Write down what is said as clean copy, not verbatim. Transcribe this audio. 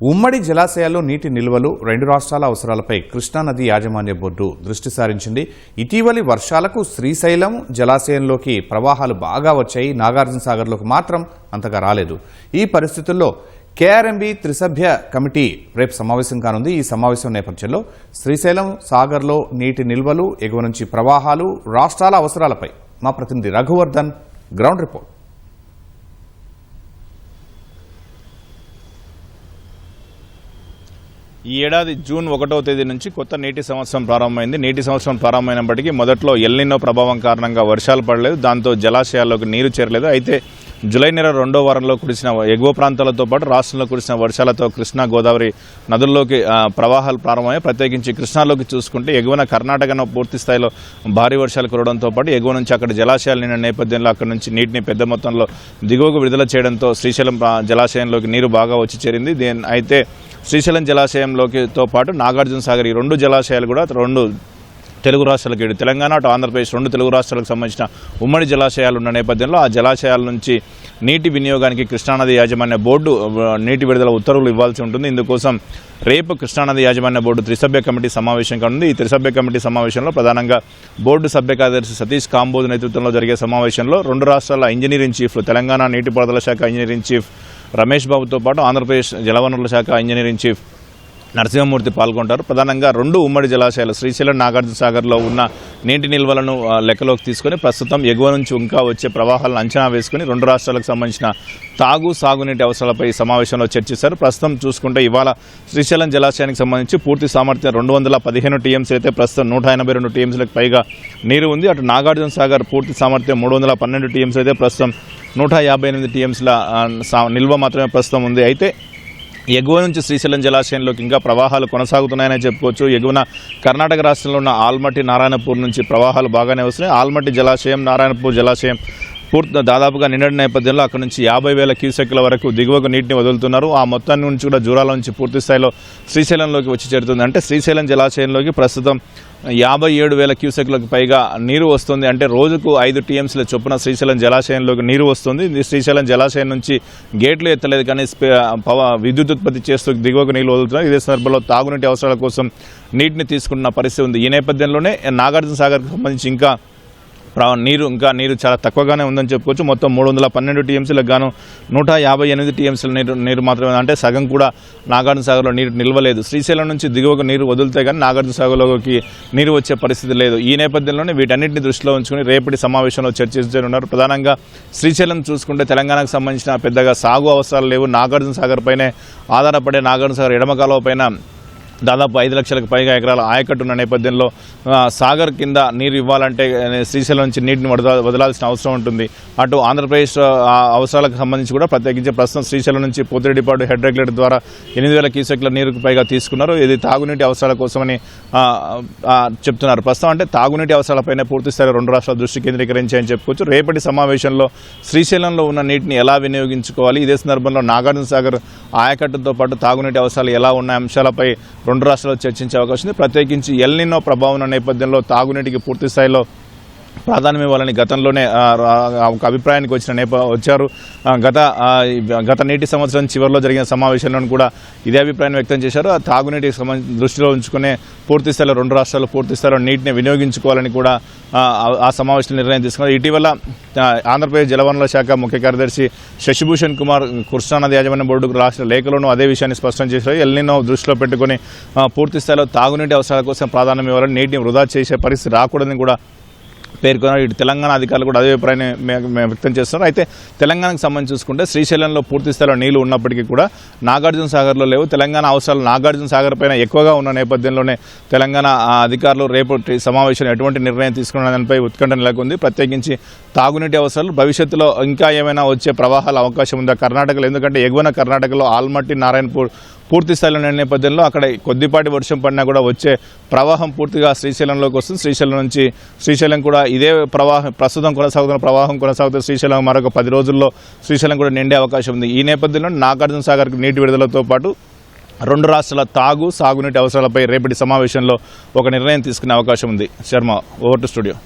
ఉమ్మడి జలాశయాల్లో నీటి నిల్వలు రెండు రాష్ట్రాల అవసరాలపై కృష్ణానది యాజమాన్య బోర్డు దృష్టి సారించింది. ఇటీవలి వర్షాలకు శ్రీశైలం జలాశయంలోకి ప్రవాహాలు బాగా వచ్చాయి. నాగార్జున సాగర్లోకి మాత్రం అంతగా రాలేదు. ఈ పరిస్థితుల్లో కేఆర్ఎంబీ త్రిసభ్య కమిటీ రేపు సమావేశం కానుంది. ఈ సమావేశం నేపథ్యంలో శ్రీశైలం సాగర్లో నీటి నిల్వలు, ఎగువ నుంచి ప్రవాహాలు, రాష్ట్రాల అవసరాలపై మా ప్రతినిధి రఘువర్ధన్ గ్రౌండ్ రిపోర్ట్. ఈ ఏడాది జూన్ 1వ తేదీ నుంచి కొత్త నీటి సంవత్సరం ప్రారంభమైంది. నీటి సంవత్సరం ప్రారంభమైనప్పటికీ మొదట్లో ఎల్నినో ప్రభావం కారణంగా వర్షాలు పడలేదు. దాంతో జలాశయాల్లోకి నీరు చేరలేదు. అయితే జూలై నెల 2వ వారంలో కురిసిన ఎగువ ప్రాంతాలతో పాటు రాష్ట్రంలో కురిసిన వర్షాలతో కృష్ణా, గోదావరి నదుల్లోకి ప్రవాహాలు ప్రారంభమయ్యాయి. ప్రత్యేకించి కృష్ణాలోకి చూసుకుంటే ఎగువన కర్ణాటకను పూర్తి స్థాయిలో భారీ వర్షాలు కురవడంతో పాటు ఎగువ నుంచి అక్కడ జలాశయాలు నిండిన నేపథ్యంలో అక్కడి నుంచి నీటిని పెద్ద మొత్తంలో దిగువకు విడుదల చేయడంతో శ్రీశైలం జలాశయంలోకి నీరు బాగా వచ్చి చేరింది. అయితే శ్రీశైలం జలాశయంలోకితో పాటు నాగార్జున సాగర్, ఈ రెండు జలాశయాలు కూడా రెండు తెలుగు రాష్ట్రాలకు, ఇటు తెలంగాణ అటు ఆంధ్రప్రదేశ్ రెండు తెలుగు రాష్ట్రాలకు సంబంధించిన ఉమ్మడి జలాశయాలు ఉన్న నేపథ్యంలో ఆ జలాశయాల నుంచి నీటి వినియోగానికి కృష్ణానది యాజమాన్య బోర్డు నీటి విడుదల ఉత్తర్వులు ఇవ్వాల్సి ఉంటుంది. ఇందుకోసం రేపు కృష్ణానది యాజమాన్య బోర్డు త్రిసభ్య కమిటీ సమావేశం కానుంది. ఈ త్రిసభ్య కమిటీ సమావేశంలో ప్రధానంగా బోర్డు సభ్య కార్యదర్శి సతీష్ కాంబోజ్ నేతృత్వంలో జరిగే సమావేశంలో రెండు రాష్ట్రాల ఇంజనీరింగ్ చీఫ్లు, తెలంగాణ నీటిపారుదల శాఖ ఇంజనీరింగ్ చీఫ్ రమేష్ బాబుతో పాటు ఆంధ్రప్రదేశ్ జలవనరుల శాఖ ఇంజనీరింగ్ చీఫ్ నరసింహమూర్తి పాల్గొంటారు. ప్రధానంగా రెండు ఉమ్మడి జలాశయాలు శ్రీశైలం, నాగార్జున సాగర్లో ఉన్న నీటి నిల్వలను లెక్కలోకి తీసుకుని ప్రస్తుతం ఎగువ నుంచి ఇంకా వచ్చే ప్రవాహాలను అంచనా వేసుకుని రెండు రాష్ట్రాలకు సంబంధించిన తాగు, సాగునీటి అవసరాలపై సమావేశంలో చర్చిస్తారు. ప్రస్తుతం చూసుకుంటే ఇవాళ శ్రీశైలం జలాశయానికి సంబంధించి పూర్తి సామర్థ్యం 215 టీఎంసీ అయితే ప్రస్తుతం 182 టీఎంసీలకు పైగా నీరు ఉంది. అటు నాగార్జున సాగర్ పూర్తి సామర్థ్యం 312 టీఎంసీ అయితే ప్రస్తుతం 158 టీఎంసీల నిల్వ మాత్రమే ప్రస్తుతం ఉంది. అయితే ఎగువ నుంచి శ్రీశైలం జలాశయంలోకి ఇంకా ప్రవాహాలు కొనసాగుతున్నాయని చెప్పుకోవచ్చు. ఎగువన కర్ణాటక రాష్ట్రంలో ఉన్న ఆల్మట్టి, నారాయణపూర్ నుంచి ప్రవాహాలు బాగానే వస్తున్నాయి. ఆల్మట్టి జలాశయం, నారాయణపూర్ జలాశయం దాదాపుగా నిండిన నేపథ్యంలో అక్కడ నుంచి 50,000 క్యూసెక్ల వరకు దిగువకు నీటిని వదులుతున్నారు. ఆ మొత్తాన్ని నుంచి కూడా జూరాల నుంచి పూర్తి స్థాయిలో శ్రీశైలంలోకి వచ్చి చేరుతుంది. అంటే శ్రీశైలం జలాశయంలోకి ప్రస్తుతం 57,000 క్యూసెక్లకు పైగా నీరు వస్తుంది. అంటే రోజుకు 5 టీఎంసీల చొప్పున శ్రీశైలం జలాశయంలోకి నీరు వస్తుంది. శ్రీశైలం జలాశయం నుంచి గేట్లు ఎత్తలేదు, కానీ విద్యుత్ ఉత్పత్తి చేస్తూ దిగువకు నీళ్లు వదులుతున్నారు. ఇదే సందర్భంలో తాగునీటి అవసరాల కోసం నీటిని తీసుకుంటున్న పరిస్థితి ఉంది. ఈ నేపథ్యంలోనే నాగార్జున సాగర్కు సంబంధించి నీరు చాలా తక్కువగానే ఉందని చెప్పుకోవచ్చు. మొత్తం 312 టీఎంసీలకు గాను 158 టీఎంసీల నీరు మాత్రమే, అంటే సగం కూడా నాగార్జున సాగర్లో నీరు నిల్వలేదు. శ్రీశైలం నుంచి దిగువకు నీరు వదిలితే కానీ నాగార్జున సాగర్లోకి నీరు వచ్చే పరిస్థితి లేదు. ఈ నేపథ్యంలోనే వీటన్నింటినీ దృష్టిలో ఉంచుకుని రేపటి సమావేశంలో చర్చించనున్నారు. ప్రధానంగా శ్రీశైలం చూసుకుంటే తెలంగాణకు సంబంధించిన పెద్దగా సాగు అవసరాలు లేవు. నాగార్జున సాగర్ పైనే ఆధారపడే నాగార్జున సాగర్ ఎడమ కాలువ పైన దాదాపు 5 లక్షలకు పైగా ఎకరాల ఆయకట్టు ఉన్న నేపథ్యంలో సాగర్ కింద నీరు ఇవ్వాలంటే శ్రీశైలం నుంచి నీటిని వదలాల్సిన అవసరం ఉంటుంది. అటు ఆంధ్రప్రదేశ్ అవసరాలకు సంబంధించి కూడా ప్రత్యేకించి ప్రస్తుతం శ్రీశైలం నుంచి పోతిరెడ్డిపాడు హెడ్ రెగ్యులేటర్ ద్వారా 8,000 క్యూసెక్ల నీరుకు పైగా తీసుకున్నారు. ఇది తాగునీటి అవసరాల కోసమని చెప్తున్నారు. ప్రస్తుతం అంటే తాగునీటి అవసరాలపైన పూర్తి స్థాయిలో రెండు రాష్ట్రాల దృష్టి కేంద్రీకరించాయని చెప్పుకోవచ్చు. రేపటి సమావేశంలో శ్రీశైలంలో ఉన్న నీటిని ఎలా వినియోగించుకోవాలి, ఇదే సందర్భంలో నాగార్జున సాగర్ ఆయకట్టుతో పాటు తాగునీటి అవసరాలు ఎలా ఉన్న అంశాలపై రెండు రాష్ట్రాలు చర్చించే అవకాశం ఉంది. ప్రత్యేకించి ఎల్నినో ప్రభావం నేపథ్యంలో తాగునీటికి పూర్తి స్థాయిలో ప్రాధాన్యం ఇవ్వాలని గతంలోనే ఒక అభిప్రాయానికి వచ్చారు. గత నీటి సంవత్సరం చివరిలో జరిగిన సమావేశంలో కూడా ఇదే అభిప్రాయాన్ని వ్యక్తం చేశారు. ఆ తాగునీటికి దృష్టిలో ఉంచుకునే పూర్తి స్థాయిలో రెండు రాష్ట్రాలు పూర్తి స్థాయిలో నీటిని వినియోగించుకోవాలని కూడా ఆ సమావేశంలో నిర్ణయం తీసుకున్నారు. ఇటీవల ఆంధ్రప్రదేశ్ జలవనరుల శాఖ ముఖ్య కార్యదర్శి శశిభూషణ్ కుమార్ కృష్ణానది యాజమాన్య బోర్డుకు రాసిన లేఖలోనూ అదే విషయాన్ని స్పష్టం చేశారు. ఎల్నినో దృష్టిలో పెట్టుకుని పూర్తి స్థాయిలో తాగునీటి అవసరాల కోసం ప్రాధాన్యం ఇవ్వాలని, నీటిని వృధా చేసే పరిస్థితి రాకూడదని కూడా పేర్కొన్నారు. ఇటు తెలంగాణ అధికారులు కూడా అదే అభిప్రాయాన్ని వ్యక్తం చేస్తున్నారు. అయితే తెలంగాణకు సంబంధించి చూసుకుంటే శ్రీశైలంలో పూర్తి స్థాయిలో నీళ్లు ఉన్నప్పటికీ కూడా నాగార్జున సాగర్లో లేవు. తెలంగాణ అవసరాలు నాగార్జున సాగర్ పైన ఎక్కువగా ఉన్న నేపథ్యంలోనే తెలంగాణ అధికారులు రేపటి సమావేశంలో ఎటువంటి నిర్ణయం తీసుకున్న దానిపై ఉత్కంఠ నెలకొంది. ప్రత్యేకించి తాగునీటి అవసరాలు భవిష్యత్తులో ఇంకా ఏమైనా వచ్చే ప్రవాహాల అవకాశం ఉందా కర్ణాటకలో? ఎందుకంటే ఎగువన కర్ణాటకలో ఆల్మట్టి, నారాయణపూర్ పూర్తి స్థాయిలో నేపథ్యంలో అక్కడ కొద్దిపాటి వర్షం పడినా కూడా వచ్చే ప్రవాహం పూర్తిగా శ్రీశైలంలోకి వస్తుంది. శ్రీశైలం కూడా ఇదే ప్రస్తుతం కొనసాగుతున్న ప్రవాహం కొనసాగుతున్న శ్రీశైలం మరొక 10 రోజుల్లో శ్రీశైలం కూడా నిండే అవకాశం ఉంది. ఈ నేపథ్యంలో నాగార్జున సాగర్కు నీటి విడుదలతో పాటు రెండు రాష్ట్రాల తాగు, సాగునీటి అవసరాలపై రేపటి సమావేశంలో ఒక నిర్ణయం తీసుకునే అవకాశం ఉంది. Sharma, over to studio.